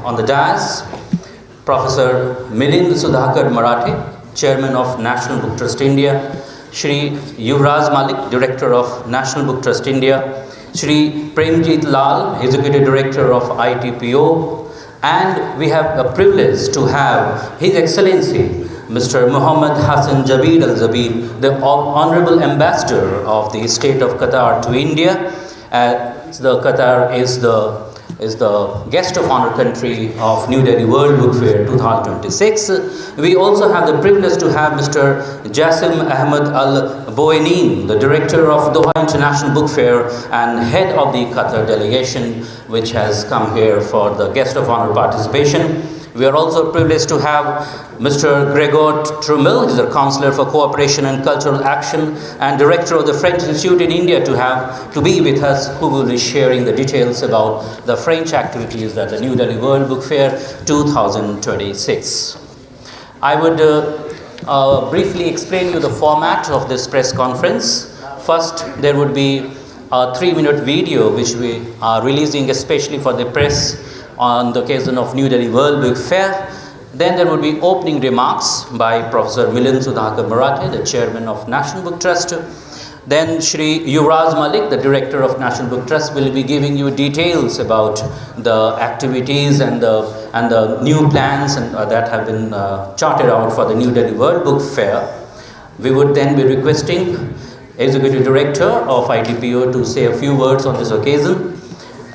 on the dais, Professor Milind Sudhakar Marathe, Chairman of National Book Trust India, Shri Yuvraj Malik, Director of National Book Trust India, Shri Premjit Lal, Executive Director of ITPO, and we have a privilege to have His Excellency Mr. Muhammad Hassan Jabir Al-Zabir, the Honorable Ambassador of the State of Qatar to India. The Qatar is the guest of honor country of New Delhi World Book Fair 2026. We also have the privilege to have Mr. Jassim Ahmed Al-Boenin, the Director of Doha International Book Fair and Head of the Qatar delegation, which has come here for the guest of honor participation. We are also privileged to have Mr. Gregor Trumel, he's the Counselor for Cooperation and Cultural Action and Director of the French Institute in India to be with us, who will be sharing the details about the French activities at the New Delhi World Book Fair 2026. I would briefly explain you the format of this press conference. First, there would be a 3-minute video which we are releasing especially for the press on the occasion of New Delhi World Book Fair. Then there would be opening remarks by Professor Milind Sudhakar Marathe, the Chairman of National Book Trust. Then Shri Yuvraj Malik, the Director of National Book Trust, will be giving you details about the activities and the new plans that have been charted out for the New Delhi World Book Fair. We would then be requesting Executive Director of ITPO to say a few words on this occasion.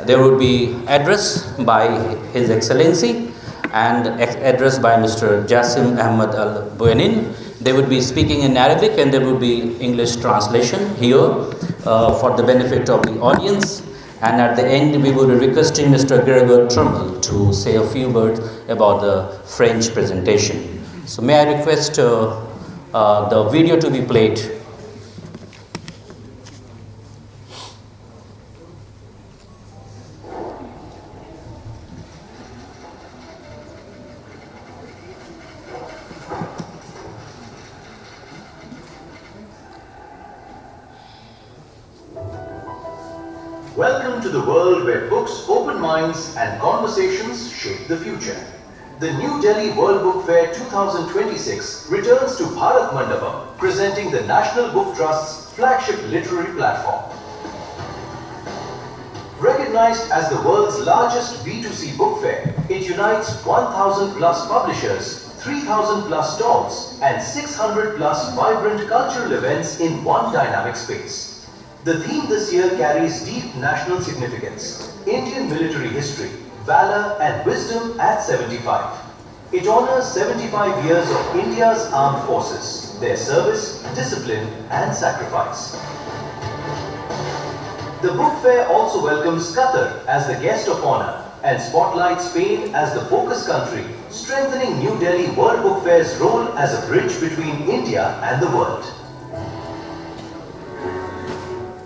There would be address by His Excellency and address by Mr. Jassim Ahmed Al-Boenin. They would be speaking in Arabic and there would be English translation here for the benefit of the audience. And at the end, we would be requesting Mr. Gregor Trumel to say a few words about the French presentation. So may I request the video to be played. Welcome to the world where books open minds and conversations shape the future. The New Delhi World Book Fair 2026 returns to Bharat Mandapam, presenting the National Book Trust's flagship literary platform. Recognized as the world's largest B2C book fair, it unites 1,000 plus publishers, 3,000 plus stalls, and 600 plus vibrant cultural events in one dynamic space. The theme this year carries deep national significance: Indian military history, valor and wisdom at 75. It honors 75 years of India's armed forces, their service, discipline and sacrifice. The book fair also welcomes Qatar as the guest of honor and spotlights Spain as the focus country, strengthening New Delhi World Book Fair's role as a bridge between India and the world.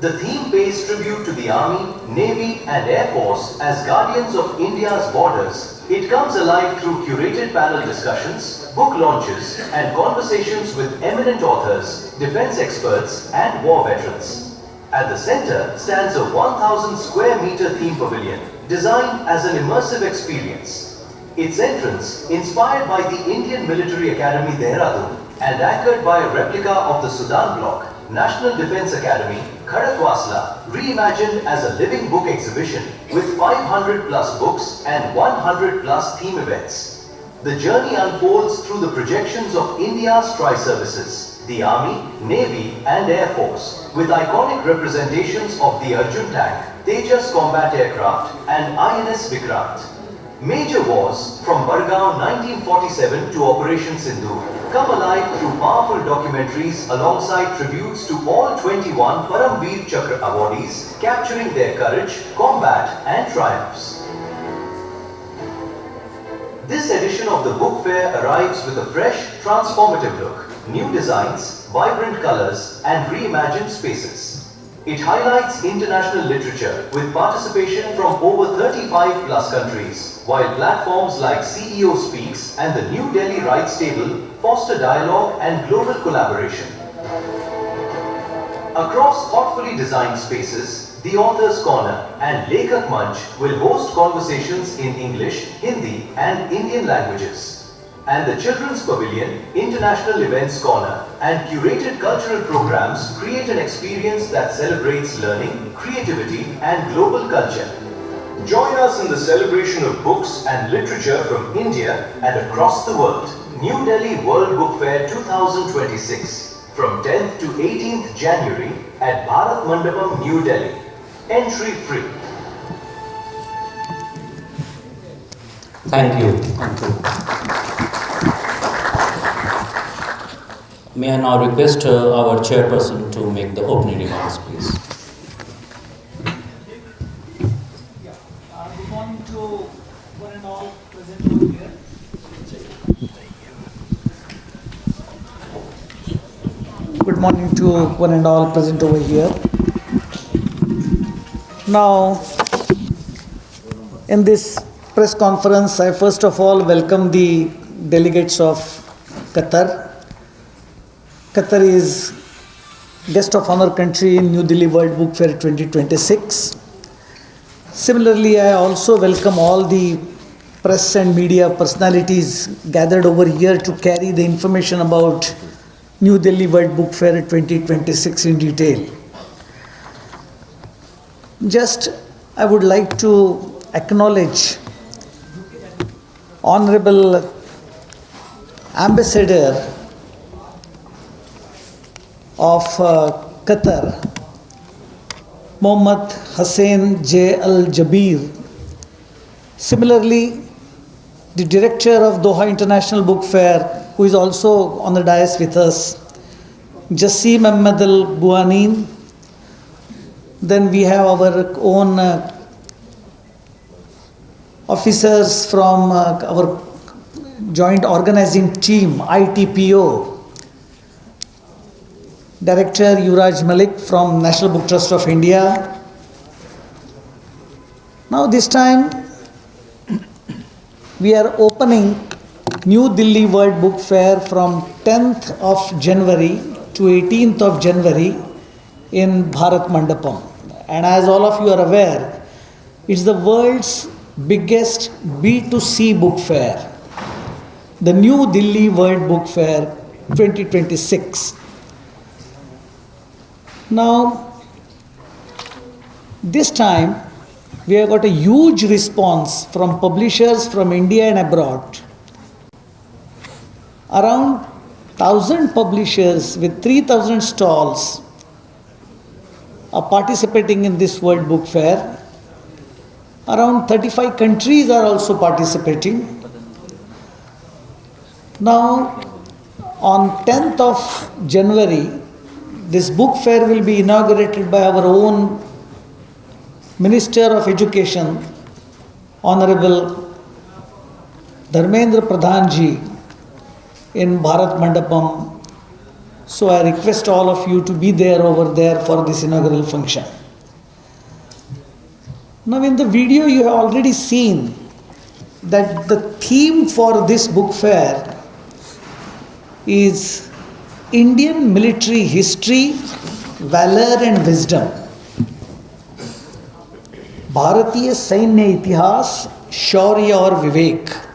The theme pays tribute to the Army, Navy and Air Force as guardians of India's borders. It comes alive through curated panel discussions, book launches and conversations with eminent authors, defense experts and war veterans. At the center stands a 1,000 square meter theme pavilion designed as an immersive experience. Its entrance, inspired by the Indian Military Academy Dehradun and anchored by a replica of the Sudan bloc, National Defence Academy, Khadakwasla, reimagined as a living book exhibition with 500 plus books and 100 plus theme events. The journey unfolds through the projections of India's tri-services, the Army, Navy and Air Force, with iconic representations of the Arjun tank, Tejas combat aircraft and INS Vikrant. Major wars from Bargaon 1947 to Operation Sindoor come alive through powerful documentaries alongside tributes to all 21 Paramveer Chakra awardees, capturing their courage, combat and triumphs. This edition of the book fair arrives with a fresh, transformative look, new designs, vibrant colors and reimagined spaces. It highlights international literature with participation from over 35 plus countries, while platforms like CEO Speaks and the New Delhi Rights Table foster dialogue and global collaboration. Across thoughtfully designed spaces, the Author's Corner and Lekhak Manch will host conversations in English, Hindi and Indian languages. And the Children's Pavilion, International Events Corner and curated cultural programs create an experience that celebrates learning, creativity and global culture. Join us in the celebration of books and literature from India and across the world. New Delhi World Book Fair 2026 from 10th to 18th January at Bharat Mandapam, New Delhi. Entry free. Thank you. Thank you. May I now request our chairperson to make the opening remarks, please. Good morning to one and all present over here. Good morning to one and all present over here. Now, in this press conference, I first of all welcome the delegates of Qatar. Qatar is guest of honor country in New Delhi World Book Fair 2026. Similarly, I also welcome all the press and media personalities gathered over here to carry the information about New Delhi World Book Fair 2026 in detail. Just, I would like to acknowledge Honorable Ambassador of Qatar, Mohammad Hussain J. Al Jabir. Similarly, the director of Doha International Book Fair, who is also on the dais with us, Jassim Ahmed Al Buanin. Then we have our own officers from our joint organizing team, ITPO. Director Yuvraj Malik from National Book Trust of India. Now this time we are opening New Delhi World Book Fair from 10th of January to 18th of January in Bharat Mandapam. And as all of you are aware, it's the world's biggest B2C book fair, the New Delhi World Book Fair 2026. Now, this time we have got a huge response from publishers from India and abroad. Around 1,000 publishers with 3,000 stalls are participating in this World Book Fair. Around 35 countries are also participating. Now, on 10th of January, this book fair will be inaugurated by our own Minister of Education, Honorable Dharmendra Pradhan ji in Bharat Mandapam. So I request all of you to be there over there for this inaugural function. Now in the video you have already seen that the theme for this book fair is Indian military history, valor and wisdom. Bharatiya Sainya Itihas, Shaurya or Vivek.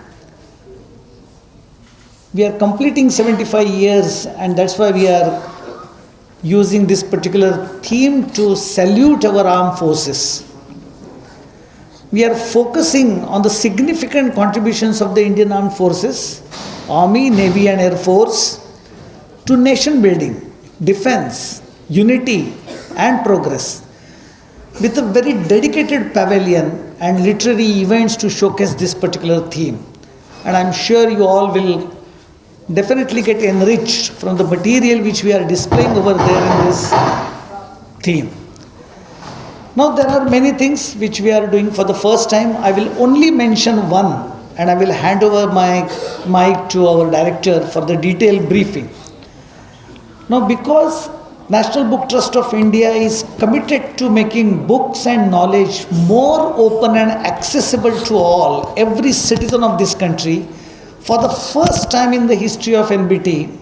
We are completing 75 years and that's why we are using this particular theme to salute our armed forces. We are focusing on the significant contributions of the Indian Armed Forces, Army, Navy and Air Force to nation building, defense, unity and progress, with a very dedicated pavilion and literary events to showcase this particular theme. And I'm sure you all will definitely get enriched from the material which we are displaying over there in this theme. Now there are many things which we are doing for the first time. I will only mention one and I will hand over my mic to our director for the detailed briefing. Now because National Book Trust of India is committed to making books and knowledge more open and accessible to all, every citizen of this country, for the first time in the history of NBT,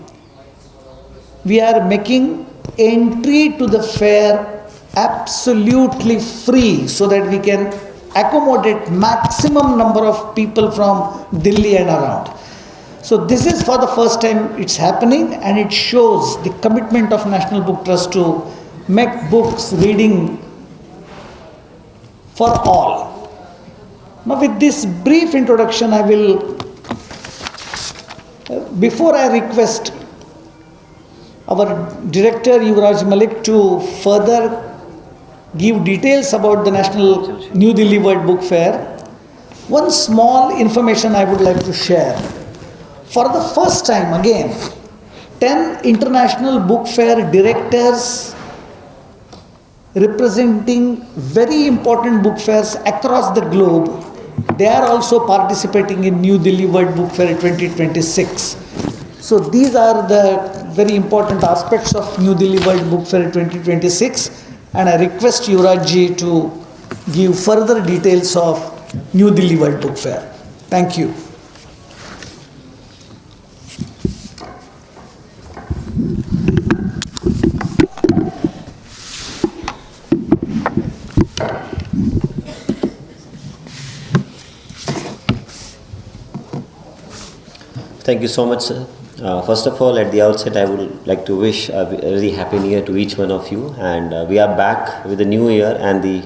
we are making entry to the fair absolutely free so that we can accommodate maximum number of people from Delhi and around. So this is for the first time it's happening, and it shows the commitment of National Book Trust to make books reading for all. Now with this brief introduction, I will, before I request our director Yuvraj Malik to further give details about the National New Delhi World Book Fair, one small information I would like to share. For the first time again, 10 international book fair directors representing very important book fairs across the globe, they are also participating in New Delhi World Book Fair 2026. So these are the very important aspects of New Delhi World Book Fair 2026, and I request Yuvraj ji to give further details of New Delhi World Book Fair. Thank you. Thank you so much, sir. First of all, at the outset, I would like to wish a very happy new year to each one of you. And we are back with the new year and the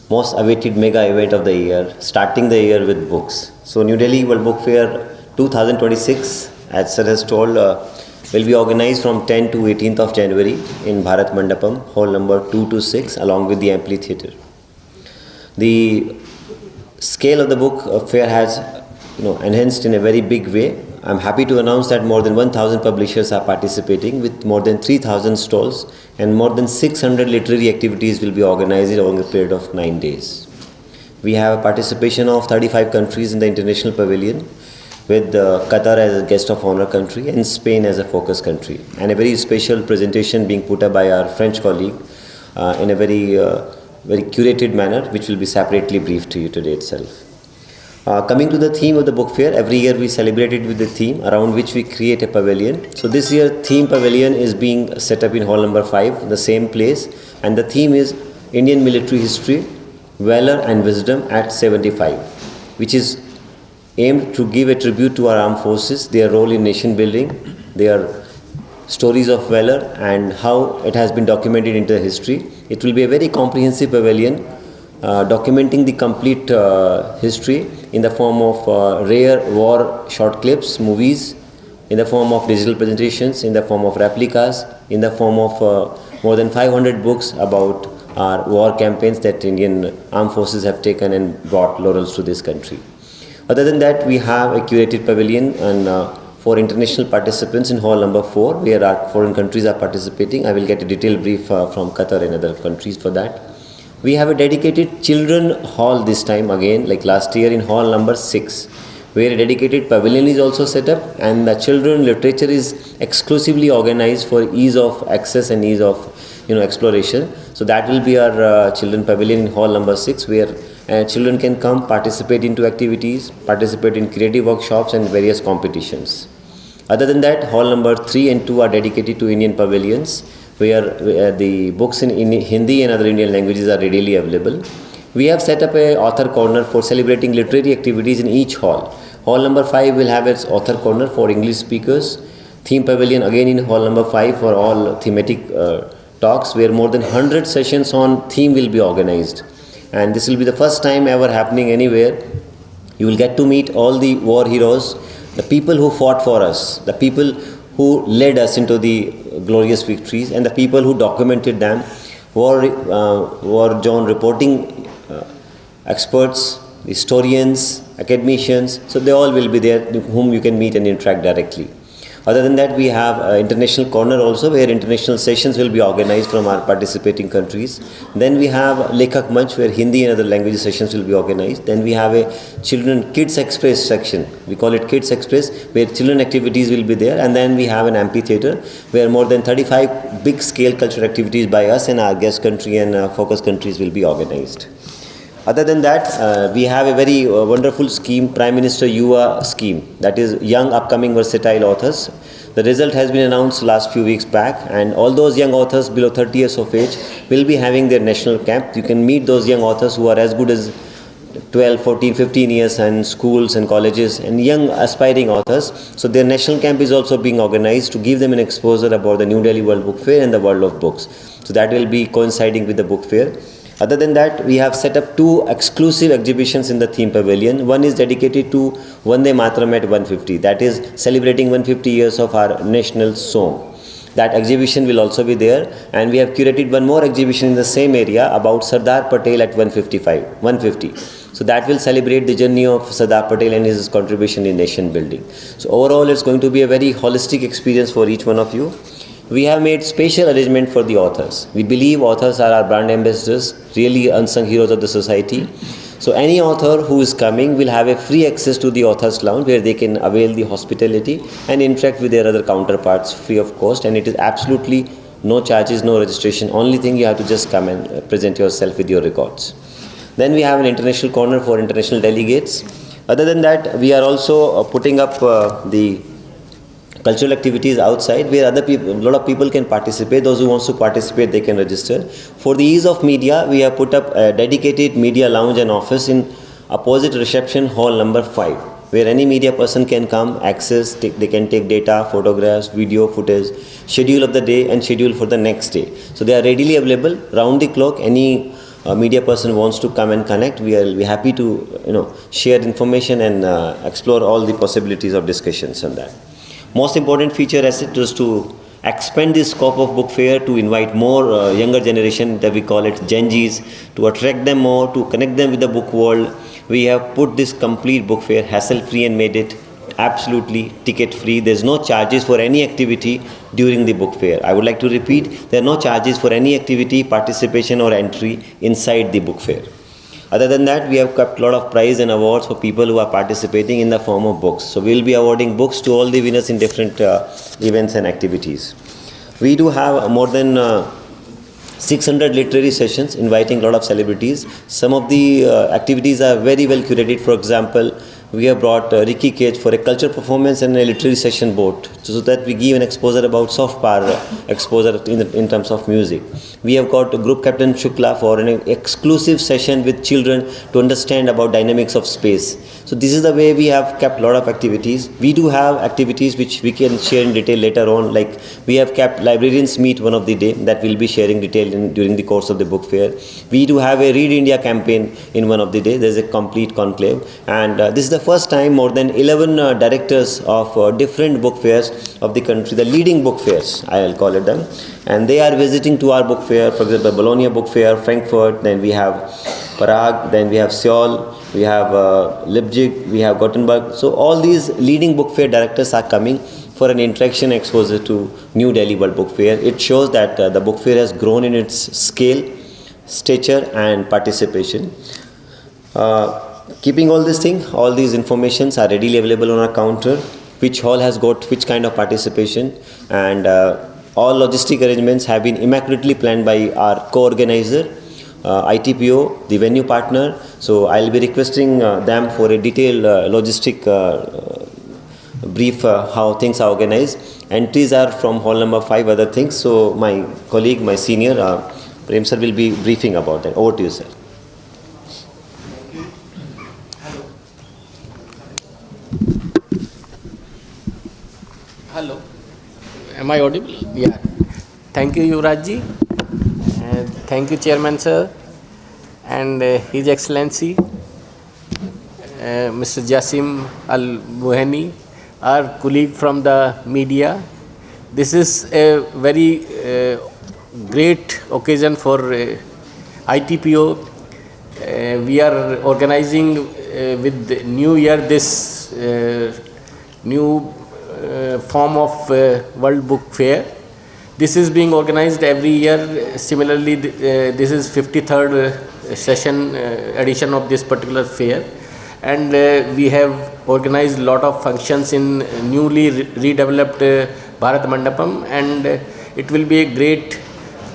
most awaited mega event of the year, starting the year with books. So New Delhi World Book Fair 2026, as sir has told, will be organized from 10 to 18th of January in Bharat Mandapam, hall number 2 to 6, along with the amphitheatre. The scale of the book fair has enhanced in a very big way. I'm happy to announce that more than 1,000 publishers are participating with more than 3,000 stalls, and more than 600 literary activities will be organized over a period of 9 days. We have a participation of 35 countries in the international pavilion, with Qatar as a guest of honor country and Spain as a focus country, and a very special presentation being put up by our French colleague in a very curated manner, which will be separately briefed to you today itself. Coming to the theme of the book fair, every year we celebrate it with the theme around which we create a pavilion. So this year theme pavilion is being set up in hall number 5, the same place, and the theme is Indian military history, valor and wisdom at 75, which is aimed to give a tribute to our armed forces, their role in nation building, their stories of valor and how it has been documented into the history. It will be a very comprehensive pavilion documenting the complete history in the form of rare war short clips, movies, in the form of digital presentations, in the form of replicas, in the form of more than 500 books about our war campaigns that Indian armed forces have taken and brought laurels to this country. Other than that, we have a curated pavilion and for international participants in hall number 4, where our foreign countries are participating. I will get a detailed brief from Qatar and other countries for that. We have a dedicated children hall this time again, like last year in hall number 6, where a dedicated pavilion is also set up, and the children literature is exclusively organized for ease of access and ease of exploration. So that will be our children pavilion in hall number 6, where children can come, participate into activities, participate in creative workshops and various competitions. Other than that, hall number 3 and 2 are dedicated to Indian pavilions, where the books in Hindi and other Indian languages are readily available. We have set up a author corner for celebrating literary activities in each hall. Hall number 5 will have its author corner for English speakers. Theme pavilion again in hall number 5 for all thematic talks, where more than 100 sessions on theme will be organized. And this will be the first time ever happening anywhere. You will get to meet all the war heroes, the people who fought for us, the people who led us into the glorious victories, and the people who documented them, war zone reporting experts, historians, academicians. So they all will be there, whom you can meet and interact directly. Other than that, we have an international corner also, where international sessions will be organized from our participating countries. Then we have Lekhak Manch, where Hindi and other language sessions will be organized. Then we have a Children Kids Express section. We call it Kids Express, where children activities will be there. And then we have an amphitheatre, where more than 35 big scale cultural activities by us and our guest country and focus countries will be organized. Other than that, we have a very wonderful scheme, Prime Minister Yuva scheme, that is young upcoming versatile authors. The result has been announced last few weeks back, and all those young authors below 30 years of age will be having their national camp. You can meet those young authors who are as good as 12, 14, 15 years and schools and colleges and young aspiring authors. So their national camp is also being organized to give them an exposure about the New Delhi World Book Fair and the world of books. So that will be coinciding with the book fair. Other than that, we have set up 2 exclusive exhibitions in the theme pavilion. One is dedicated to Vande Mataram at 150, that is celebrating 150 years of our national song. That exhibition will also be there, and we have curated one more exhibition in the same area about Sardar Patel at 150. So that will celebrate the journey of Sardar Patel and his contribution in nation building. So overall, it's going to be a very holistic experience for each one of you. We have made special arrangement for the authors. We believe authors are our brand ambassadors, really unsung heroes of the society. So any author who is coming will have a free access to the authors lounge where they can avail the hospitality and interact with their other counterparts free of cost, and it is absolutely no charges, no registration. Only thing you have to just come and present yourself with your records. Then we have an international corner for international delegates. Other than that, we are also putting up the cultural activities outside where a lot of people can participate. Those who wants to participate, they can register. For the ease of media, we have put up a dedicated media lounge and office in opposite reception hall number 5, where any media person can come, access, they can take data, photographs, video footage, schedule of the day and schedule for the next day. So they are readily available round the clock. Any media person wants to come and connect, we are happy to share information and explore all the possibilities of discussions on that. Most important feature as it was to expand the scope of book fair, to invite more younger generation, that we call it Gen Zs, to attract them more, to connect them with the book world. We have put this complete book fair hassle free and made it absolutely ticket free. There's no charges for any activity during the book fair. I would like to repeat, there are no charges for any activity, participation or entry inside the book fair. Other than that, we have kept a lot of prize and awards for people who are participating in the form of books. So we will be awarding books to all the winners in different events and activities. We do have more than 600 literary sessions inviting a lot of celebrities. Some of the activities are very well curated. For example, we have brought Ricky Cage for a culture performance and a literary session boat, so that we give an exposure about soft power exposure in terms of music. We have got Group Captain Shukla for an exclusive session with children to understand about dynamics of space. So this is the way we have kept a lot of activities. We do have activities which we can share in detail later on, like we have kept librarians meet one of the day, that will be sharing detail during the course of the book fair. We do have a Read India campaign in one of the day. There is a complete conclave, and this is the first time more than 11 directors of different book fairs of the country, the leading book fairs, I will call it them, and they are visiting to our book fair. For example, Bologna book fair, Frankfurt, then we have Prague, then we have Seoul, we have Leipzig, we have Gothenburg. So all these leading book fair directors are coming for an interaction exposure to New Delhi World Book Fair. It shows that the book fair has grown in its scale, stature and participation. Keeping all these things, all these informations are readily available on our counter, which hall has got which kind of participation, and all logistic arrangements have been immaculately planned by our co-organizer, ITPO, the venue partner. So I'll be requesting them for a detailed logistic brief how things are organized. Entries are from hall number 5, other things. So my colleague, my senior, Prem sir will be briefing about that. Over to you, sir. Hello, am I audible? Yeah. Thank you, Yuvraj ji. Thank you, Chairman sir, and His Excellency Mr. Jasim Al Buhani, our colleague from the media. This is a very great occasion for ITPO. We are organizing with New Year this new form of World Book Fair. This is being organized every year. Similarly, this is 53rd session edition of this particular fair, and we have organized a lot of functions in newly redeveloped Bharat Mandapam, and it will be a great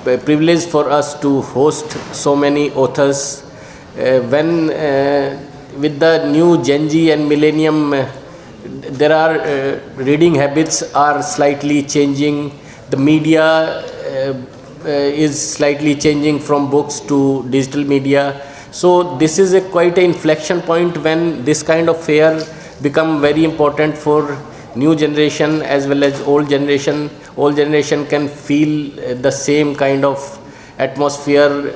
privilege for us to host so many authors when with the new Gen Z and millennium, there are reading habits are slightly changing. The media is slightly changing from books to digital media. So this is quite an inflection point when this kind of fair become very important for new generation as well as old generation. Old generation can feel the same kind of atmosphere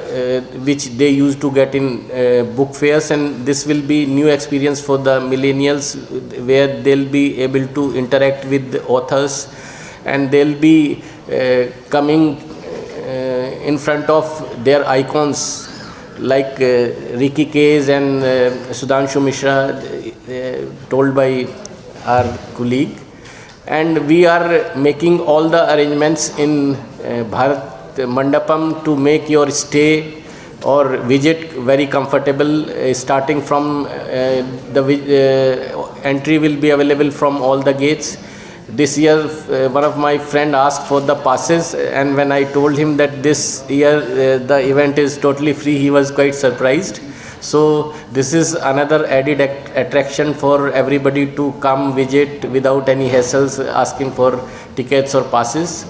which they used to get in book fairs, and this will be new experience for the millennials where they'll be able to interact with the authors, and they'll be coming in front of their icons like Ricky Kays and Sudhanshu Mishra, told by our colleague. And we are making all the arrangements in Bharat Mandapam to make your stay or visit very comfortable. Starting from the entry will be available from all the gates. This year one of my friend asked for the passes, and when I told him that this year the event is totally free, he was quite surprised. So this is another added attraction for everybody to come visit without any hassles asking for tickets or passes.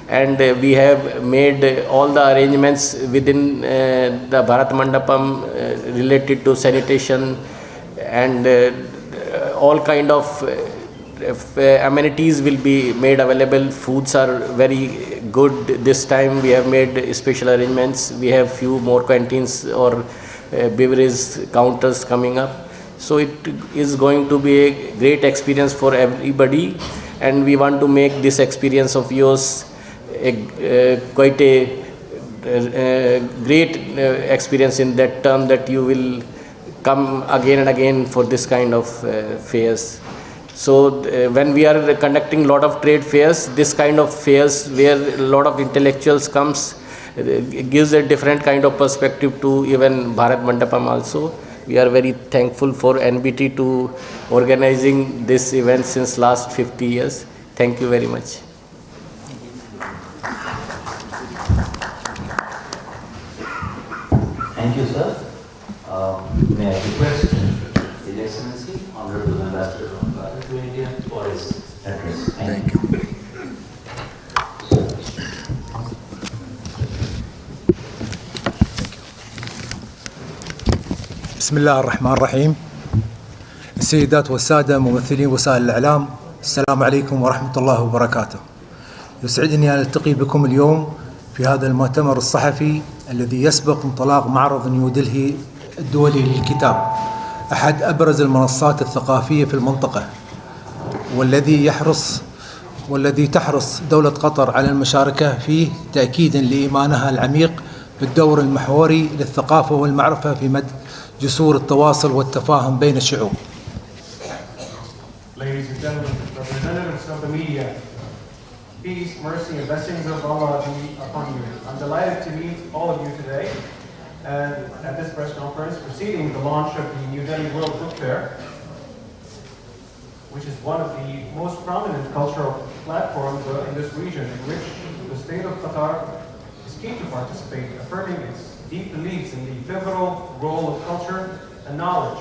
And we have made all the arrangements within the Bharat Mandapam related to sanitation and all kind of amenities will be made available. Foods are very good this time. We have made special arrangements. We have few more canteens or beverage counters coming up. So it is going to be a great experience for everybody, and we want to make this experience of yours quite a great experience in that term, that you will come again and again for this kind of fairs. So when we are conducting lot of trade fairs, this kind of fairs where a lot of intellectuals comes, it gives a different kind of perspective to even Bharat Mandapam also. We are very thankful for NBT to organizing this event since last 50 years. Thank you very much. Thank you, sir. May I request His Excellency, Honorable Ambassador of Bharat to India, for his address. Thank you. بسم الله الرحمن الرحيم. السيدات والسادة ممثلين وسائل الإعلام، السلام عليكم ورحمة الله وبركاته. يسعدني أن ألتقي بكم اليوم في هذا المؤتمر الصحفي الذي يسبق انطلاق معرض نيودلهي الدولي للكتاب، أحد أبرز المنصات الثقافية في المنطقة، والذي تحرص دولة قطر على المشاركة فيه تأكيدا لإيمانها العميق بالدور المحوري للثقافة والمعرفة في مد جسور التواصل والتفاهم بين الشعوب. Ladies and gentlemen, representatives of the media, peace, mercy, and blessings of Allah be upon you. I'm delighted to meet all of you today and at this press conference preceding the launch of the New Delhi World Book Fair, which is one of the most prominent cultural platforms in this region, in which the state of Qatar is keen to participate, affirming its deep beliefs in the pivotal role of culture and knowledge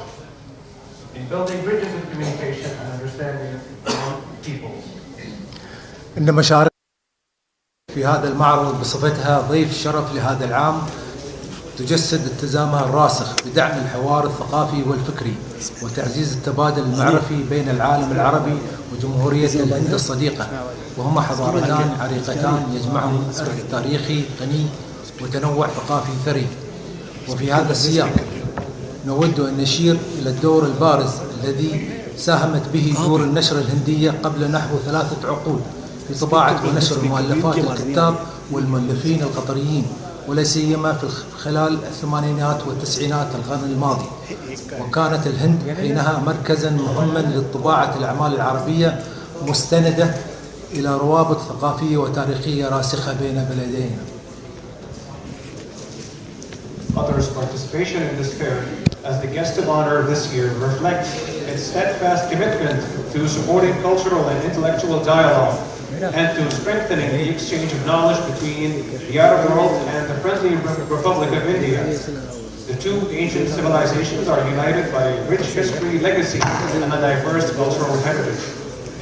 in building bridges of communication and understanding among peoples. إن مشاركة في هذا المعرض بصفتها ضيف شرف لهذا العام تجسد التزامها الراسخ بدعم الحوار الثقافي والفكري وتعزيز التبادل المعرفي بين العالم العربي وجمهورية الهند الصديقة، وهما حضارتان عريقتان يجمعهم إرث تاريخي غني وتنوع ثقافي ثري. وفي هذا السياق نود أن نشير إلى الدور البارز الذي ساهمت به دور النشر الهندية قبل نحو 3 عقود في طباعة ونشر مؤلفات الكتاب والمؤلفين القطريين، ولا سيما في خلال الثمانينات والتسعينات القرن الماضي. وكانت الهند حينها مركزا مهما للطباعة الأعمال العربية، مستندة إلى روابط ثقافية وتاريخية راسخة بين بلدين. Qatar's participation in this fair as the guest of honor this year reflects its steadfast commitment to supporting cultural and intellectual dialogue and to strengthening the exchange of knowledge between the Arab world and the friendly Republic of India. The two ancient civilizations are united by a rich history, legacy, and a diverse cultural heritage.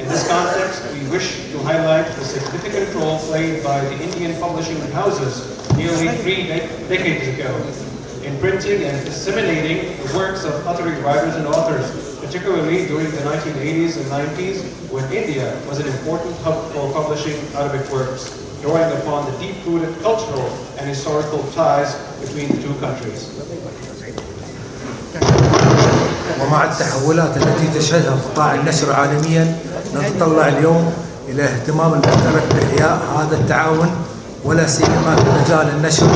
In this context, we wish to highlight the significant role played by the Indian publishing houses nearly 3 decades ago in printing and disseminating the works of Qatari writers and authors, particularly during the 1980s and 90s, when India was an important hub for publishing Arabic works, drawing upon the deep-rooted cultural and historical ties between the two countries. ومع التحولات التي تشهدها قطاع النشر عالميا، نتطلع اليوم إلى اهتمام المشترك بإحياء هذا التعاون، ولا سيما في مجال النشر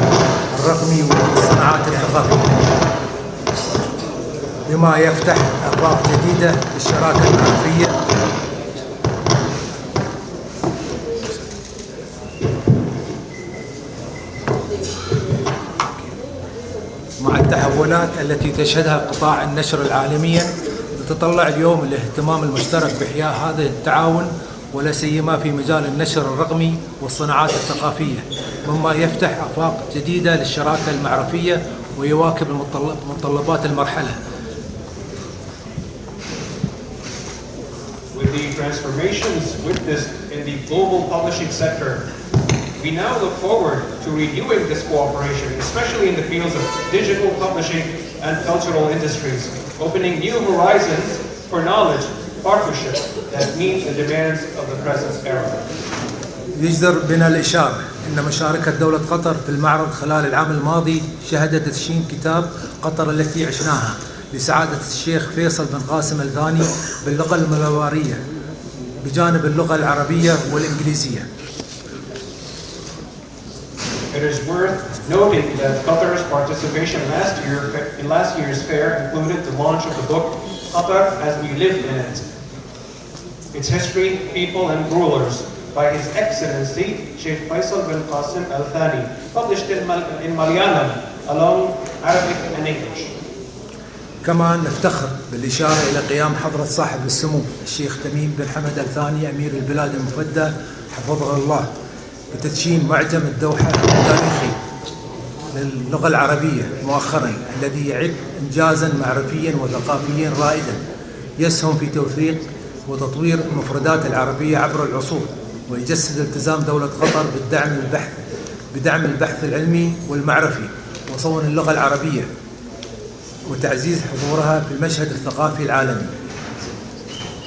الرقمي والصناعات الثقافية، بما يفتح آفاق جديدة للشراكة المعرفية مع التحولات التي تشهدها قطاع النشر العالميا. نتطلع اليوم الاهتمام المشترك بإحياء هذا التعاون، ولا سيما في مجال النشر الرقمي والصناعات الثقافية، مما يفتح آفاق جديدة للشراكة المعرفية ويواكب متطلبات المرحلة. With the transformations witnessed in the global publishing sector, we now look forward to renewing this cooperation, especially in the fields of digital publishing and cultural industries, opening new horizons for knowledge partnership that meet the demands of the present era. يجدر بنا الإشارة أن مشاركة دولة قطر في المعرض خلال العام الماضي شهدت تدشين كتاب قطر التي عشناها لسعادة الشيخ فيصل بن قاسم الثاني باللغة الملوارية بجانب اللغة العربية والإنجليزية. It is worth noting that Qatar's participation in last year's fair included the launch of the book Qatar as We Live in It, its history, people and rulers, by His Excellency Sheikh Faisal bin Qasim Al Thani, published in Malayalam along Arabic and English. كما نفتخر بالإشارة إلى قيام حضرة صاحب السمو الشيخ تميم بن حمد الثاني أمير البلاد المفدى حفظه الله بتدشين معجم الدوحة التاريخي للغة العربية مؤخرا، الذي يعد إنجازا معرفيا وثقافيا رائدا يسهم في توثيق وتطوير المفردات العربية عبر العصور، ويجسد التزام دولة قطر بدعم البحث العلمي والمعرفي وصون اللغة العربية وتعزيز حضورها في المشهد الثقافي العالمي.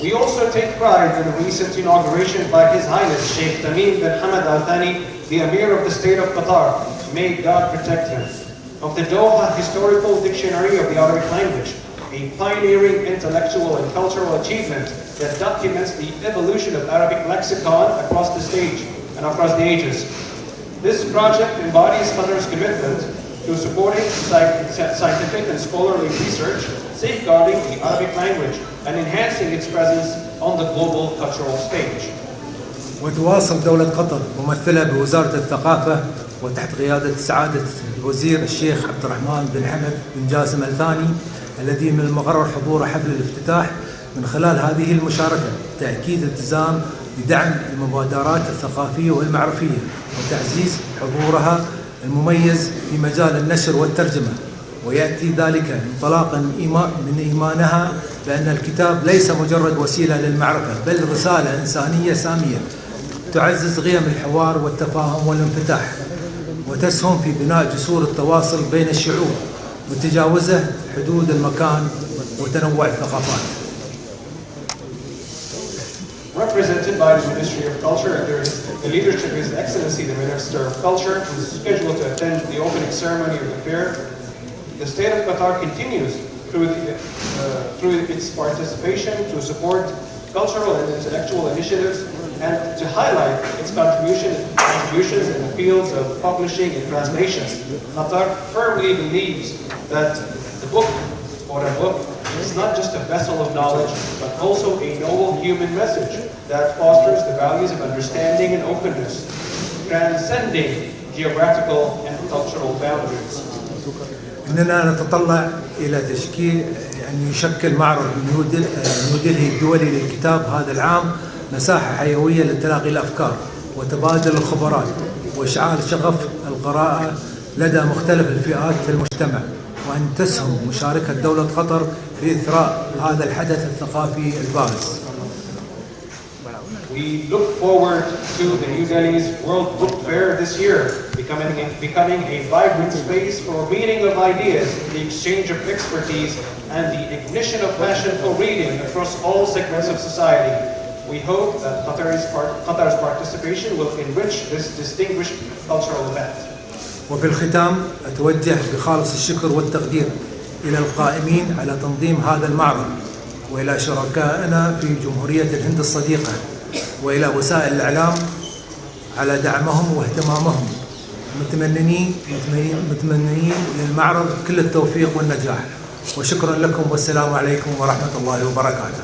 We also take pride in the recent inauguration by His Highness Sheikh Tamim bin Hamad Al Thani, the Amir of the State of Qatar, may God protect him, of the Doha Historical Dictionary of the Arabic Language, a pioneering intellectual and cultural achievement that documents the evolution of Arabic lexicon across the stage and across the ages. This project embodies Qatar's commitment to supporting scientific and scholarly research, safeguarding the Arabic language, and enhancing its presence on the global cultural stage. وتواصل دولة قطر ممثلة بوزارة الثقافة وتحت قيادة سعادة الوزير الشيخ عبد الرحمن بن حمد بن جاسم الثاني، الذي من المقرر حضور حفل الافتتاح، من خلال هذه المشاركة تأكيد التزام بدعم المبادرات الثقافية والمعرفية وتعزيز حضورها المميز في مجال النشر والترجمة، ويأتي ذلك انطلاقا من إيمانها بأن الكتاب ليس مجرد وسيلة للمعرفة، بل رسالة إنسانية سامية تعزز قيم الحوار والتفاهم والانفتاح، وتسهم في بناء جسور التواصل بين الشعوب وتجاوزه حدود المكان وتنوع الثقافات. Represented by the Ministry of Culture under the leadership of His Excellency the Minister of Culture, who is scheduled to attend the opening ceremony of the fair, the State of Qatar continues through its participation to support cultural and intellectual initiatives and to highlight its contributions in the fields of publishing and translation. Qatar firmly believes that the book is not just a vessel of knowledge, but also a noble human message that fosters the values of understanding and openness, transcending geographical and cultural boundaries. إننا نتطلع إلى تشكيل يشكل معرض نيودلهي الدولي للكتاب هذا العام مساحة حيوية لتلاقي الأفكار وتبادل الخبرات وإشعال شغف القراءة لدى مختلف الفئات في المجتمع، وأن تسهم مشاركة دولة قطر في إثراء هذا الحدث الثقافي البارز. We look forward to the New Delhi's World Book Fair this year, becoming a vibrant space for meeting of ideas, the exchange of expertise, and the ignition of passion for reading across all segments of society. We hope that Qatar's participation will enrich this distinguished cultural event. وفي الختام أتوجه بخالص الشكر والتقدير إلى القائمين على تنظيم هذا المعرض، وإلى شركائنا في جمهورية الهند الصديقة، وإلى وسائل الإعلام على دعمهم واهتمامهم، متمنين للمعرض كل التوفيق والنجاح، وشكرا لكم والسلام عليكم ورحمة الله وبركاته.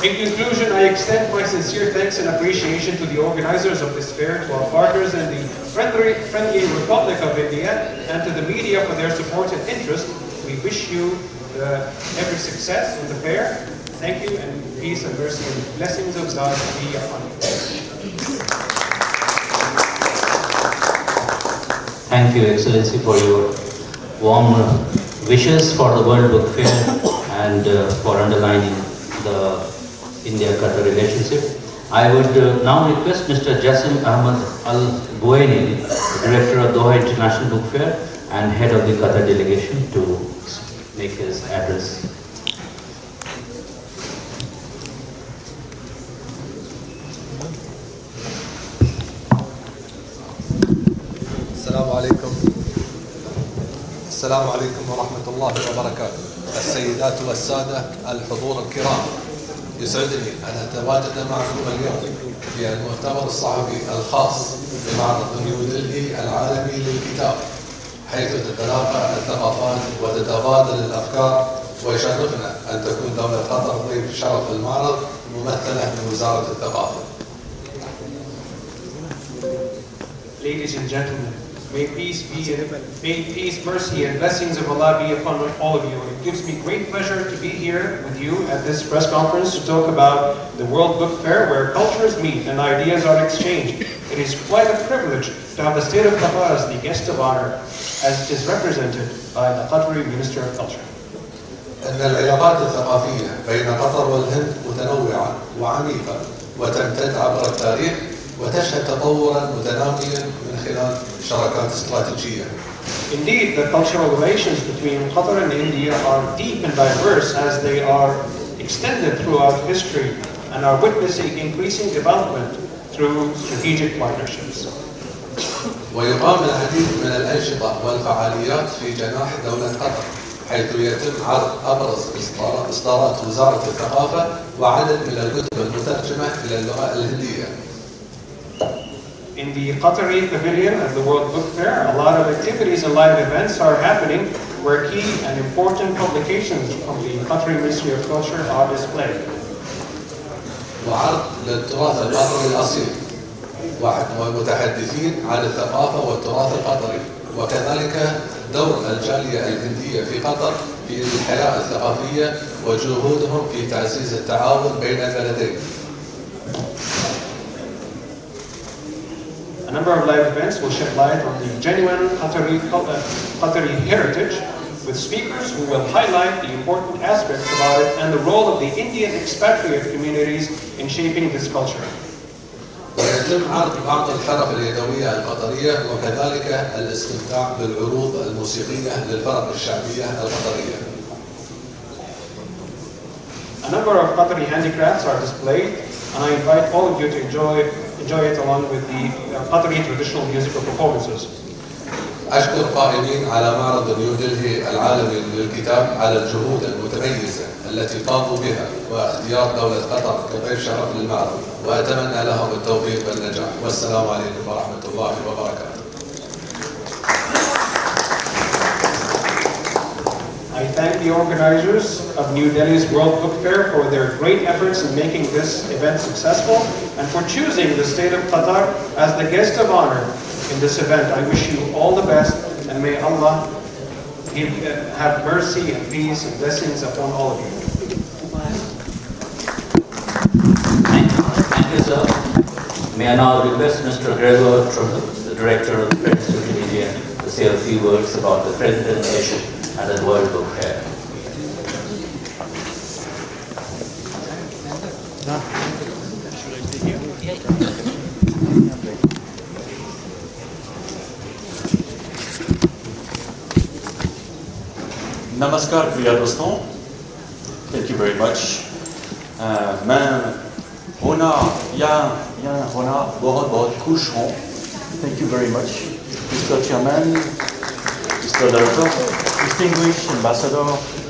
In conclusion, I extend my sincere thanks and appreciation to the organizers of this fair, to our partners in the friendly Republic of India, and to the media for their support and interest. We wish you every success in the fair. Thank you, and peace and mercy and blessings of God be upon you. Thank you, Excellency, for your warm wishes for the World Book Fair and for underlining the India-Qatar relationship. I would now request Mr. Jassim Ahmad Al-Buaini, Director of Doha International Book Fair and Head of the Qatar delegation, to make his address. السلام عليكم ورحمة الله وبركاته. السيدات والسادة الحضور الكرام، يسعدني أن أتواجد معكم اليوم في المؤتمر الصحفي الخاص بمعرض نيو دلهي العالمي للكتاب، حيث تتلاقى الثقافات وتتبادل الأفكار، ويشرفنا أن تكون دولة قطر ضيف شرف المعرض ممثلة من وزارة الثقافة. Ladies and gentlemen, may peace, mercy, and blessings of Allah be upon all of you. It gives me great pleasure to be here with you at this press conference to talk about the World Book Fair, where cultures meet and ideas are exchanged. It is quite a privilege to have the state of Qatar as the guest of honor, as it is represented by the Qatari Minister of Culture. أن العلاقات الثقافية بين قطر والهند متنوعة وعميقة، وتمتد عبر التاريخ، وتشهد تطورا متناميا من خلال شراكات استراتيجية. Indeed, the cultural relations between Qatar and India are deep and diverse, as they are extended throughout history and are witnessing increasing development through strategic partnerships. ويقام العديد من الأنشطة والفعاليات في جناح دولة قطر، حيث يتم عرض أبرز إصدارات وزارة الثقافة وعدد من الكتب المترجمة إلى اللغة الهندية. In the Qatari Pavilion at the World Book Fair, a lot of activities and live events are happening where key and important publications from the Qatari Ministry of Culture are displayed. وعرض للتراث القطري الأصيل ومتحدثين عن الثقافة والتراث القطري، وكذلك دور الجالية الهندية في قطر في الحياة الثقافية وجهودهم في تعزيز التعاون بين البلدين. A number of live events will shed light on the genuine Qatari heritage, with speakers who will highlight the important aspects about it and the role of the Indian expatriate communities in shaping this culture. ويتم عرض بعض الحرف اليدوية القطرية، وكذلك الاستمتاع بالعروض الموسيقية للفرق الشعبية القطرية. A number of Qatari handicrafts are displayed, and I invite all of you to enjoy it along with the Qatari traditional musical performances. أشكر القائمين على معرض نيو دلهي العالمي للكتاب على الجهود المتميزة التي قاموا بها واختيار دولة قطر كضيف شرف للمعرض، وأتمنى لهم التوفيق والنجاح، والسلام عليكم ورحمة الله وبركاته. I thank the organizers of New Delhi's World Book Fair for their great efforts in making this event successful and for choosing the state of Qatar as the guest of honor in this event. I wish you all the best, and may Allah have mercy and peace and blessings upon all of you. Thank you, sir. May I now request Mr. Gregor Trujillo, the Director of the French Social Media, to say a few words about the presentation at the World Book Fair. नमस्कार प्रिय दोस्तों, thank you very much. मैं होना बहुत बहुत खुश हूँ. Thank you very much, Mr. Chairman, Mr. Director, distinguished ambassador,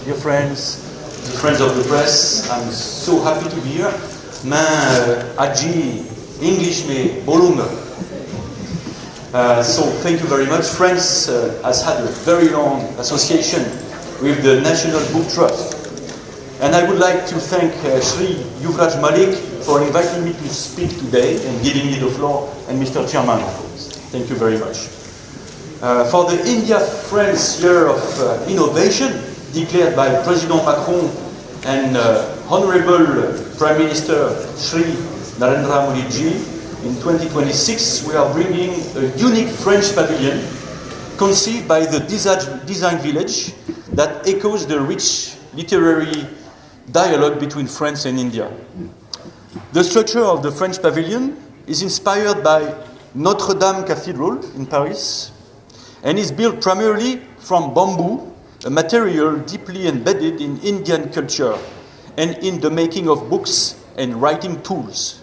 dear friends, the friends of the press. I'm so happy to be here. मैं आज English में बोलूँगा. So thank you very much. France has had a very long association with the National Book Trust. And I would like to thank Shri Yuvraj Malik for inviting me to speak today and giving me the floor, and Mr. Chairman, of course. Thank you very much. For the India-France Year of Innovation, declared by President Macron and Honorable Prime Minister Shri Narendra Modi ji, in 2026 we are bringing a unique French pavilion conceived by the Design Village that echoes the rich literary dialogue between France and India. The structure of the French pavilion is inspired by Notre Dame Cathedral in Paris and is built primarily from bamboo, a material deeply embedded in Indian culture and in the making of books and writing tools.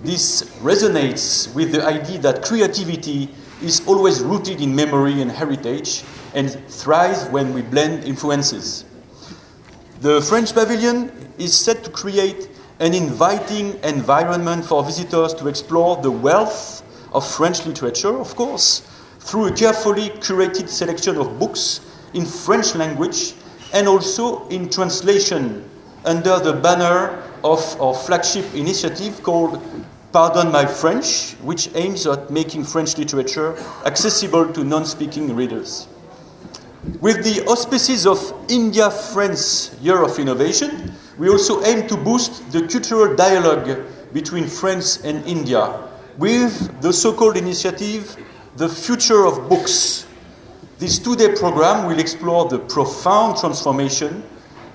This resonates with the idea that creativity is always rooted in memory and heritage and thrives when we blend influences. The French Pavilion is set to create an inviting environment for visitors to explore the wealth of French literature, of course, through a carefully curated selection of books in French language and also in translation under the banner of our flagship initiative called Pardon My French, which aims at making French literature accessible to non-speaking readers. With the auspices of India-France Year of Innovation, we also aim to boost the cultural dialogue between France and India with the so-called initiative, The Future of Books. This two-day program will explore the profound transformation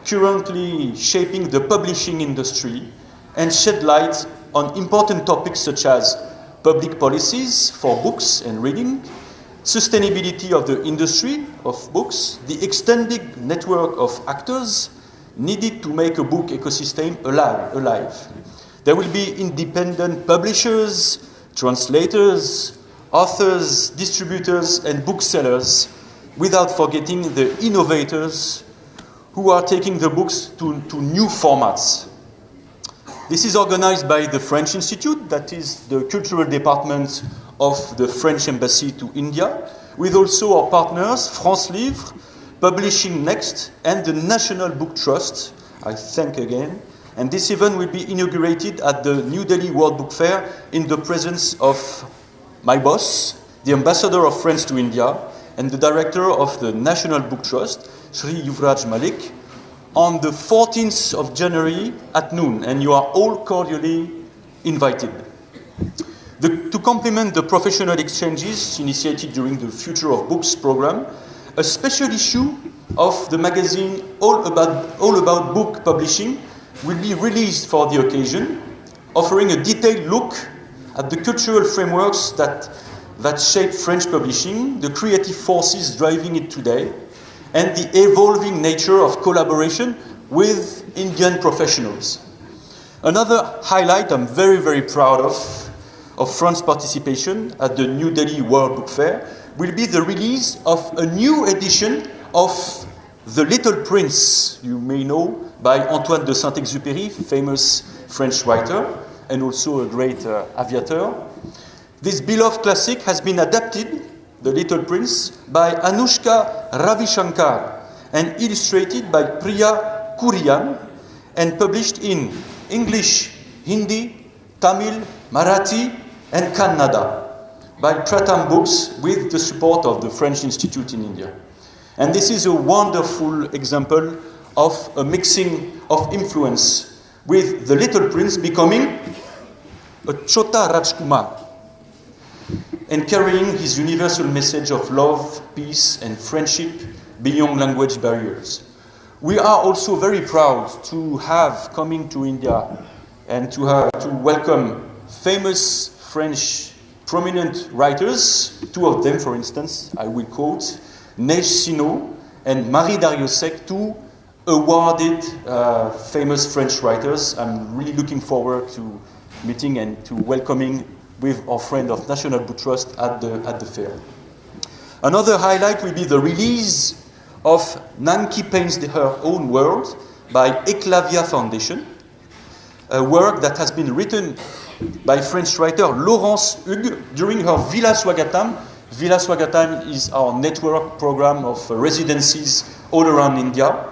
currently shaping the publishing industry and shed light on important topics such as public policies for books and reading, sustainability of the industry of books, the extended network of actors needed to make a book ecosystem alive. There will be independent publishers, translators, authors, distributors, and booksellers, without forgetting the innovators who are taking the books to new formats. This is organized by the French Institute, that is the cultural department of the French Embassy to India, with also our partners, France Livre, Publishing Next, and the National Book Trust, I thank again. And this event will be inaugurated at the New Delhi World Book Fair in the presence of my boss, the Ambassador of France to India, and the Director of the National Book Trust, Shri Yuvraj Malik, on the 14th of January at noon, and you are all cordially invited. To complement the professional exchanges initiated during the Future of Books program, a special issue of the magazine All About Book Publishing will be released for the occasion, offering a detailed look at the cultural frameworks that shape French publishing, the creative forces driving it today, and the evolving nature of collaboration with Indian professionals. Another highlight I'm very, very proud of France's participation at the New Delhi World Book Fair will be the release of a new edition of The Little Prince, you may know, by Antoine de Saint-Exupéry, famous French writer, and also a great aviator. This beloved classic has been adapted, The Little Prince, by Anushka Ravishankar and illustrated by Priya Kurian and published in English, Hindi, Tamil, Marathi and Kannada by Pratham Books with the support of the French Institute in India. And this is a wonderful example of a mixing of influence, with The Little Prince becoming a Chota Rajkumar. and carrying his universal message of love, peace, and friendship beyond language barriers. We are also very proud to have coming to India and to welcome famous French prominent writers, two of them, for instance, I will quote, Neige Sino and Marie Dariussec, two awarded famous French writers. I'm really looking forward to meeting and to welcoming with our friend of National Book Trust at the fair. Another highlight will be the release of Nanki Paints Her Own World by Eclavia Foundation, a work that has been written by French writer Laurence Hugues during her Villa Swagatam. Villa Swagatam is our network program of residencies all around India.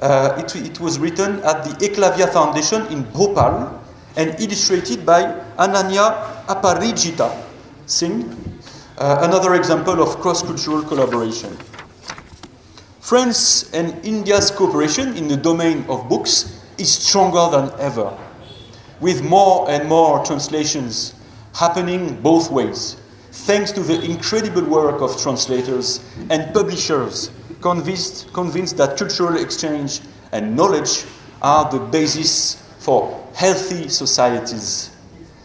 It was written at the Eclavia Foundation in Bhopal and illustrated by Ananya Aparijita Singh, another example of cross-cultural collaboration. France and India's cooperation in the domain of books is stronger than ever, with more and more translations happening both ways, thanks to the incredible work of translators and publishers convinced that cultural exchange and knowledge are the basis for healthy societies.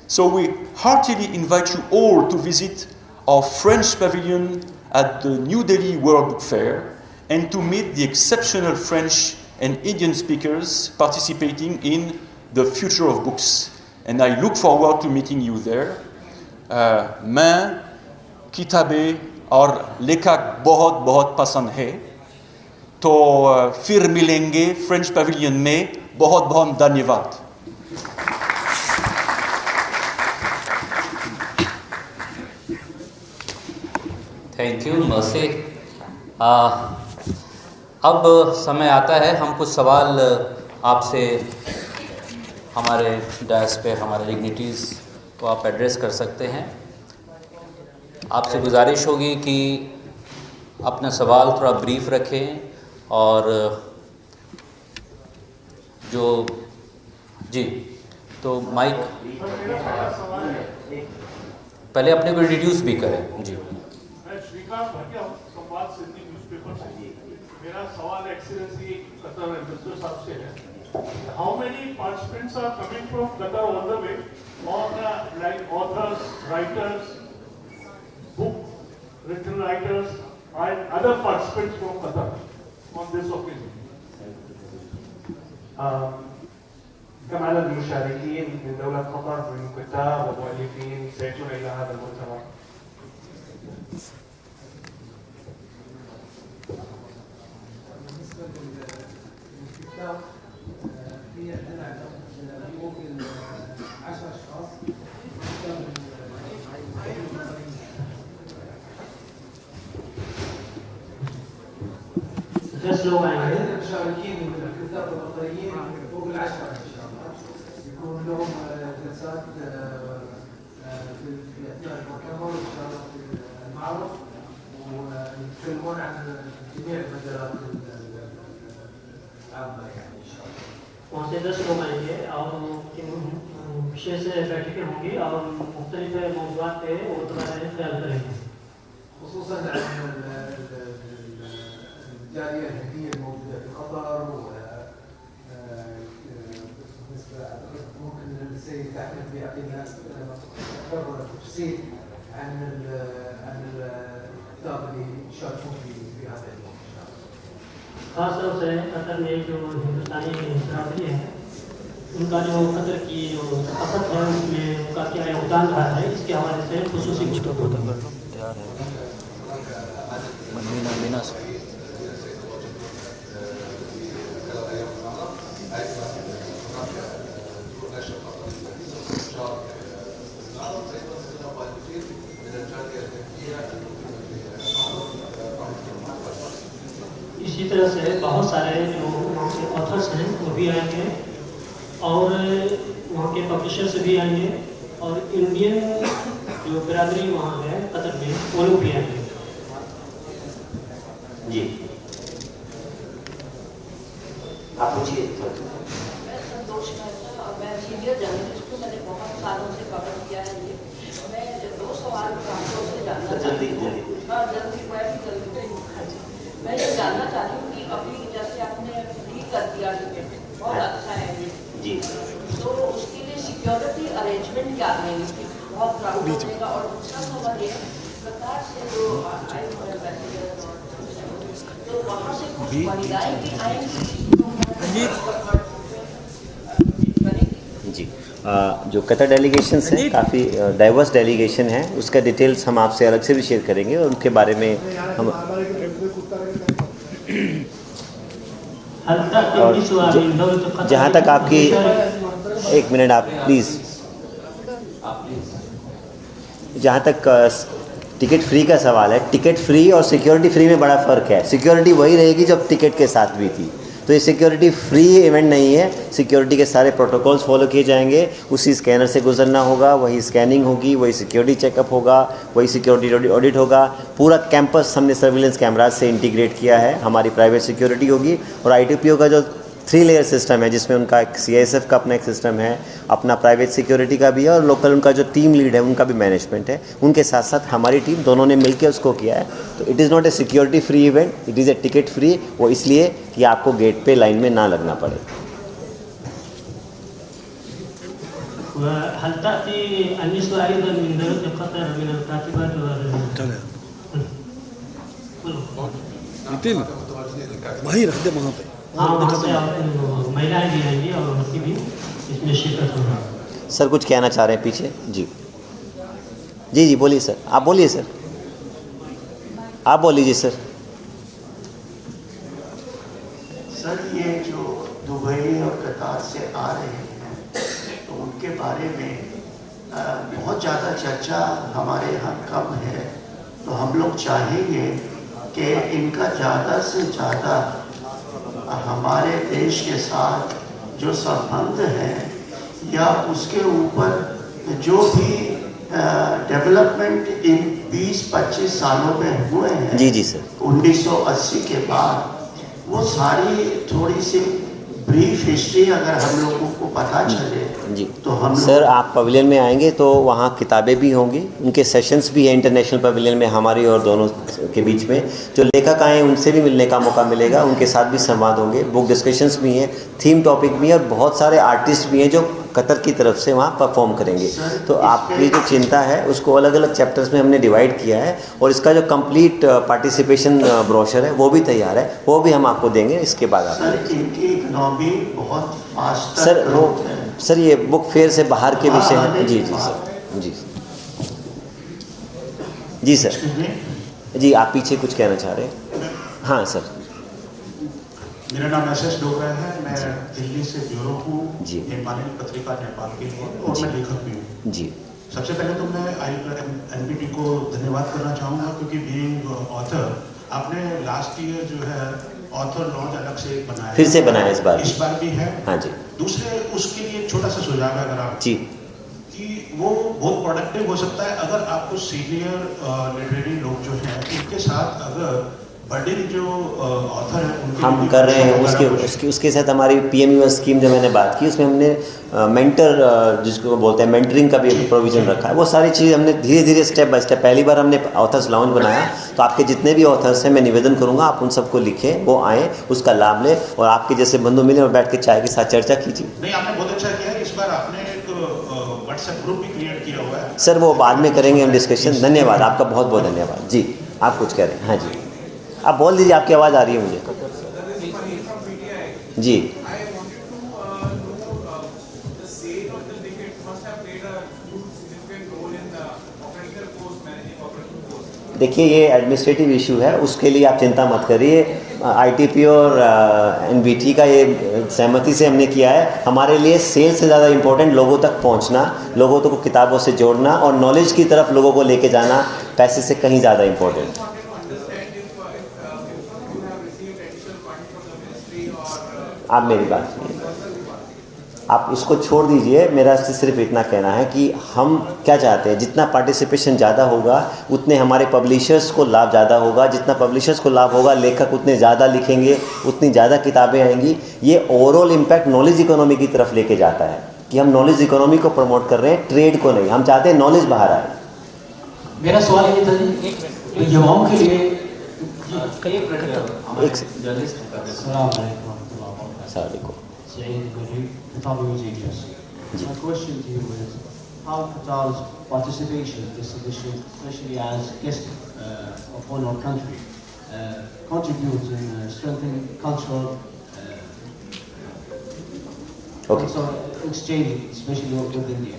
So we heartily invite you all to visit our French pavilion at the New Delhi World Book Fair and to meet the exceptional French and Indian speakers participating in the Future of Books. And I look forward to meeting you there. मैं किताबें और लेखक बहुत बहुत पसंद है, तो फिर मिलेंगे फ्रेंच पवेलियन में. बहुत बहुत धन्यवाद. Thank you mercy. अब समय आता है हम कुछ सवाल आपसे, हमारे डायस पे हमारे डिग्निटीज़ को आप एड्रेस कर सकते हैं. आपसे गुजारिश होगी कि अपना सवाल थोड़ा ब्रीफ रखें और जो जी तो माइक पहले अपने को इंट्रोड्यूस भी करें. जी मेरा सवाल एक्सीलेंसी कतर एम्बेसडर साहब से है. How many participants are coming from Qatar on the way, और like authors, writers, book written writers and other participants from Qatar on this occasion? كما على المشاركين من دولة قطر من كتاب ومؤلفين سيأتون إلى هذا المؤتمر. في عندنا ممكن 10 اشخاص بس لو معي المشاركين من الكتاب القطريين فوق ال10 ان شاء الله، يكون لهم جلسات في اثناء المؤتمر ان شاء الله في المعرض، ويتكلمون عن جميع المجالات العامة يعني ان شاء الله. वहाँ से 10 लोग आएंगे और विषय से बैठकें होंगी और मुख्तलिफ मौज़ूआत पे वो तुम्हारा ख्याल करेंगे. خصوصا عن الجالية الهندية الموجودة في قطر، بالنسبة ممكن السيد أحمد بيعطينا أكثر تفصيل عن الكتاب اللي يشاركون في هذا اليوم إن شاء الله. खास तौर से कतर में जो हिंदुस्तानी बरादरी है, उनका जो कतर की जो सकाफत है उसमें उनका क्या योगदान रहा है, इसके हवाले से खुसूसी इसी तरह से बहुत सारे जो वहाँ के ऑथर्स हैं वो भी आएंगे और वहाँ के पब्लिशर्स भी आएंगे और इंडियन जो बिरादरी वहाँ है कतर में वो लोग भी आएंगे. जी आप पूछिए. मैं सीनियर जर्नलिस्ट हूँ, मैंने बहुत सालों से कवर किया है ये. मैं 2 दो सवाल आपसे जानना चाहती हूँ। मैं ये जानना चाहती हूँ कि अभी जैसे आपने फ्री कर दिया टिकट, बहुत अच्छा है जी, तो उसके लिए सिक्योरिटी अरेंजमेंट क्या है? बहुत क्राउड होगा। और दूसरा सवाल ये, कतार से जो आए हुए एम्बेसडर तो वहाँ से कुछ महिलाएं भी आएंगी जी। जो कतर डेलीगेशंस हैं काफ़ी डाइवर्स डेलीगेशन है, उसका डिटेल्स हम आपसे अलग से भी शेयर करेंगे और उनके बारे में हम और जहाँ तक आपकी एक मिनट आप प्लीज़, जहाँ तक टिकट फ्री का सवाल है, टिकट फ्री और सिक्योरिटी फ्री में बड़ा फ़र्क है। सिक्योरिटी वही रहेगी जो टिकट के साथ भी थी, तो ये सिक्योरिटी फ्री इवेंट नहीं है। सिक्योरिटी के सारे प्रोटोकॉल्स फॉलो किए जाएंगे, उसी स्कैनर से गुजरना होगा, वही स्कैनिंग होगी, वही सिक्योरिटी चेकअप होगा, वही सिक्योरिटी ऑडिट होगा। पूरा कैंपस हमने सर्विलेंस कैमराज से इंटीग्रेट किया है, हमारी प्राइवेट सिक्योरिटी होगी। और ITPO का जो 3 लेयर सिस्टम है, जिसमें उनका CISF का अपना एक सिस्टम है, अपना प्राइवेट सिक्योरिटी का भी है और लोकल उनका जो टीम लीड है उनका भी मैनेजमेंट है, उनके साथ साथ हमारी टीम, दोनों ने मिलकर उसको किया है। तो it is not a security free event, it is a ticket free. वो इसलिए कि आपको गेट पे लाइन में ना लगना पड़े। هل تأتي النسوة أيضا من دولة قطر من الكاتبات وهي نخدمها महिलाएं भी आएंगी और उनकी भी इसमें शिरकत होगा। सर कुछ कहना चाह रहे हैं पीछे? जी जी जी बोलिए सर, आप बोलिए सर, आप बोल लीजिए सर। सर ये जो दुबई और कतार से आ रहे हैं तो उनके बारे में बहुत ज़्यादा चर्चा हमारे यहाँ कम है, तो हम लोग चाहेंगे कि इनका ज़्यादा से ज़्यादा हमारे देश के साथ जो संबंध हैं या उसके ऊपर जो भी डेवलपमेंट इन 20-25 सालों में हुए हैं, जी जी सर, 1980 के बाद, वो सारी थोड़ी सी ब्रीफ हिस्ट्री अगर हम लोगों को पता चले जी तो हम सर आप पवेलियन में आएंगे तो वहाँ किताबें भी होंगी, उनके सेशंस भी हैं इंटरनेशनल पवेलियन में हमारी और दोनों के बीच में। जो लेखक आए उनसे भी मिलने का मौका मिलेगा, उनके साथ भी संवाद होंगे, बुक डिस्कशंस भी हैं, थीम टॉपिक भी है और बहुत सारे आर्टिस्ट भी हैं जो कतर की तरफ से वहाँ परफॉर्म करेंगे। तो आपकी जो चिंता है उसको अलग अलग चैप्टर्स में हमने डिवाइड किया है और इसका जो कंप्लीट पार्टिसिपेशन ब्रोशर है वो भी तैयार है, वो भी हम आपको देंगे इसके बाद। सर वो सर ये बुक फेयर से बाहर के विषय हैं। जी जी सर, जी जी सर, जी आप पीछे कुछ कहना चाह रहे हैं? हाँ सर। मेरा नाम एस डोगरा है, मैं दिल्ली से ब्यूरो हूँ नेपाली पत्रिका नेपाल के लिए और मैं लेखक भी हूँ जी। सबसे पहले तो मैं NPT को धन्यवाद करना चाहूँगा क्योंकि बीइंग ऑथर आपने लास्ट ईयर जो है ऑथर लॉन्च अलग से बनाया, फिर से बनाया इस बार भी है। हाँ जी। दूसरे उसके लिए एक छोटा सा सुझाव है अगर आप जी कि वो बहुत प्रोडक्टिव हो सकता है अगर आपको सीनियर लिटरेरी लोग जो हैं उनके साथ अगर बड़े जो ऑथर हैं हम कर रहे हैं उसके साथ हमारी PMU स्कीम जो मैंने बात की उसमें हमने मेंटर जिसको बोलते हैं मेंटरिंग का भी प्रोविज़न रखा है। वो सारी चीज़ हमने धीरे धीरे स्टेप बाय स्टेप, पहली बार हमने ऑथर्स लाउंज बनाया तो आपके जितने भी ऑथर्स हैं मैं निवेदन करूँगा आप उन सबको लिखें, वो आएँ, उसका लाभ लें और आपके जैसे बंधु मिले और बैठ के चाय के साथ चर्चा कीजिए। नहीं आपने बहुत अच्छा किया है, इस बार आपने एक व्हाट्सएप ग्रुप भी क्रिएट किया हुआ है। सर वो बाद में करेंगे हम डिस्कशन। धन्यवाद आपका, बहुत बहुत धन्यवाद। जी आप कुछ कह रहे हैं? हाँ जी आप बोल दीजिए, आपकी आवाज़ आ रही है मुझे। जी देखिए ये एडमिनिस्ट्रेटिव इशू है, उसके लिए आप चिंता मत करिए। ITP और NBT का ये सहमति से हमने किया है। हमारे लिए सेल से ज़्यादा इम्पोर्टेंट लोगों तक पहुंचना, लोगों को किताबों से जोड़ना और नॉलेज की तरफ लोगों को लेके जाना पैसे से कहीं ज़्यादा इम्पोर्टेंट। आप मेरी बात सुनिए, आप इसको छोड़ दीजिए। मेरा सिर्फ इतना कहना है कि हम क्या चाहते हैं, जितना पार्टिसिपेशन ज़्यादा होगा उतने हमारे पब्लिशर्स को लाभ ज़्यादा होगा, जितना पब्लिशर्स को लाभ होगा लेखक उतने ज़्यादा लिखेंगे, उतनी ज़्यादा किताबें आएंगी। ये ओवरऑल इम्पैक्ट नॉलेज इकोनॉमी की तरफ लेके जाता है कि हम नॉलेज इकोनॉमी को प्रमोट कर रहे हैं, ट्रेड को नहीं। हम चाहते हैं नॉलेज बाहर आए। मेरा सवाल ये था जी, युवाओं के लिए My question to you is, how Qatar's participation in this edition, especially as guest of honor country, contributes in strengthening cultural exchange, especially with India?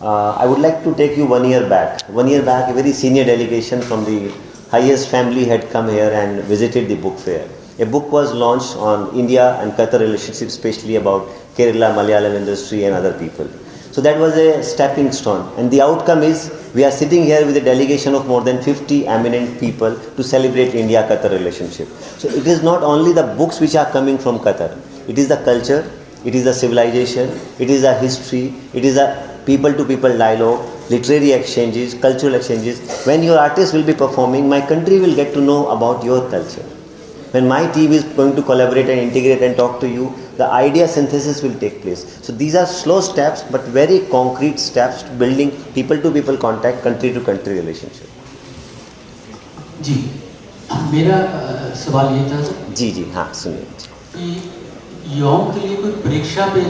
I would like to take you 1 year back. 1 year back, a very senior delegation from the highest family had come here and visited the book fair. A book was launched on India and Qatar relationship, especially about Kerala, Malayalam industry and other people. So that was a stepping stone, and the outcome is we are sitting here with a delegation of more than 50 eminent people to celebrate India-Qatar relationship. So it is not only the books which are coming from Qatar, it is the culture, it is the civilization, it is the history, it is the people-to-people dialogue, literary exchanges, cultural exchanges. When your artist will be performing, my country will get to know about your culture. When my team is going to collaborate and integrate and talk to you, the idea synthesis will take place. So these are slow steps, but very concrete steps to building people-to-people contact, country-to-country relationship. जी, मेरा सवाल ये था जी जी हाँ सुनिए कि युवाओं के लिए कोई परीक्षा पे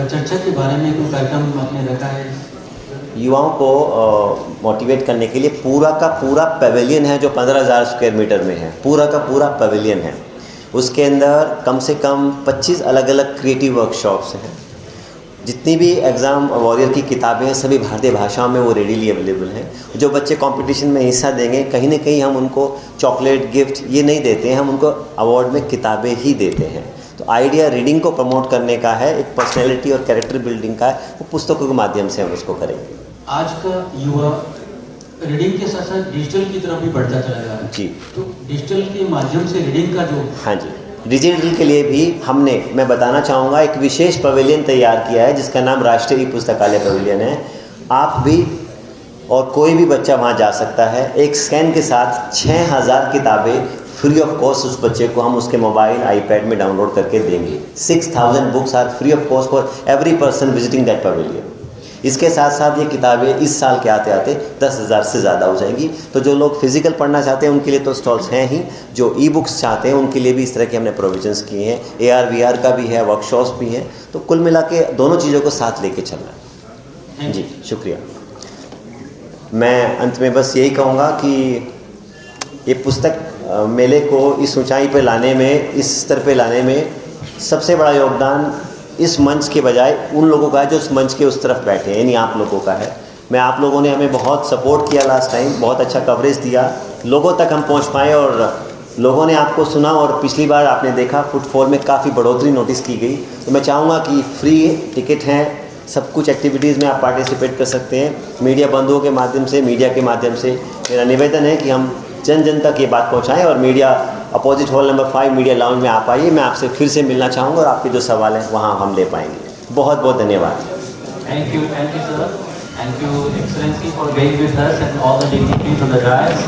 चर्चा के बारे में कोई कार्यक्रम आपने रखा है? युवाओं को मोटिवेट करने के लिए पूरा का पूरा पवेलियन है जो 15,000 स्क्वायर मीटर में है, पूरा का पूरा पवेलियन है। उसके अंदर कम से कम 25 अलग अलग क्रिएटिव वर्कशॉप्स हैं। जितनी भी एग्ज़ाम वॉरियर की किताबें हैं सभी भारतीय भाषाओं में वो रेडीली अवेलेबल हैं। जो बच्चे कंपटीशन में हिस्सा देंगे कहीं ना कहीं हम उनको चॉकलेट गिफ्ट ये नहीं देते हैं, हम उनको अवार्ड में किताबें ही देते हैं। तो आइडिया रीडिंग को प्रमोट करने का है, एक पर्सनैलिटी और कैरेक्टर बिल्डिंग का है, वो पुस्तकों के माध्यम से हम उसको करेंगे। आज का युवा रीडिंग के साथ साथ डिजिटल की तरफ भी बढ़ता चला जा रहा है जी, तो डिजिटल के माध्यम से रीडिंग का जो हाँ जी, डिजिटल के लिए भी हमने, मैं बताना चाहूँगा, एक विशेष पवेलियन तैयार किया है जिसका नाम राष्ट्रीय पुस्तकालय पवेलियन है। आप भी और कोई भी बच्चा वहाँ जा सकता है। एक स्कैन के साथ 6,000 किताबें फ्री ऑफ कॉस्ट उस बच्चे को हम उसके मोबाइल आईपैड में डाउनलोड करके देंगे। 6,000 books are free of cost for every person visiting that pavilion. इसके साथ साथ ये किताबें इस साल के आते आते 10,000 से ज़्यादा हो जाएंगी। तो जो लोग फिजिकल पढ़ना चाहते हैं उनके लिए तो स्टॉल्स हैं ही, जो ई बुक्स चाहते हैं उनके लिए भी इस तरह के हमने प्रोविजंस किए हैं। AR VR का भी है, वर्कशॉप्स भी हैं। तो कुल मिला के दोनों चीज़ों को साथ लेके चलना है। जी शुक्रिया। मैं अंत में बस यही कहूँगा कि ये पुस्तक मेले को इस ऊंचाई पे लाने में, इस स्तर पे लाने में सबसे बड़ा योगदान इस मंच के बजाय उन लोगों का है जो इस मंच के उस तरफ बैठे हैं, यानी आप लोगों का है। मैं आप लोगों ने हमें बहुत सपोर्ट किया लास्ट टाइम, बहुत अच्छा कवरेज दिया, लोगों तक हम पहुंच पाए और लोगों ने आपको सुना। और पिछली बार आपने देखा फुटफॉल में काफ़ी बढ़ोतरी नोटिस की गई। तो मैं चाहूँगा कि फ्री टिकट हैं, सब कुछ एक्टिविटीज़ में आप पार्टिसिपेट कर सकते हैं। मीडिया बंधुओं के माध्यम से, मीडिया के माध्यम से मेरा निवेदन है कि हम जन जन तक ये बात पहुंचाएं। और media opposite hall number 5 media lounge में आप आइए, मैं आपसे फिर से मिलना चाहूँगा और आपके जो सवाल हैं वहाँ हम ले पाएंगे। बहुत बहुत धन्यवाद। Thank you sir. Thank you Excellency for being with us and all the dignitaries on the dais.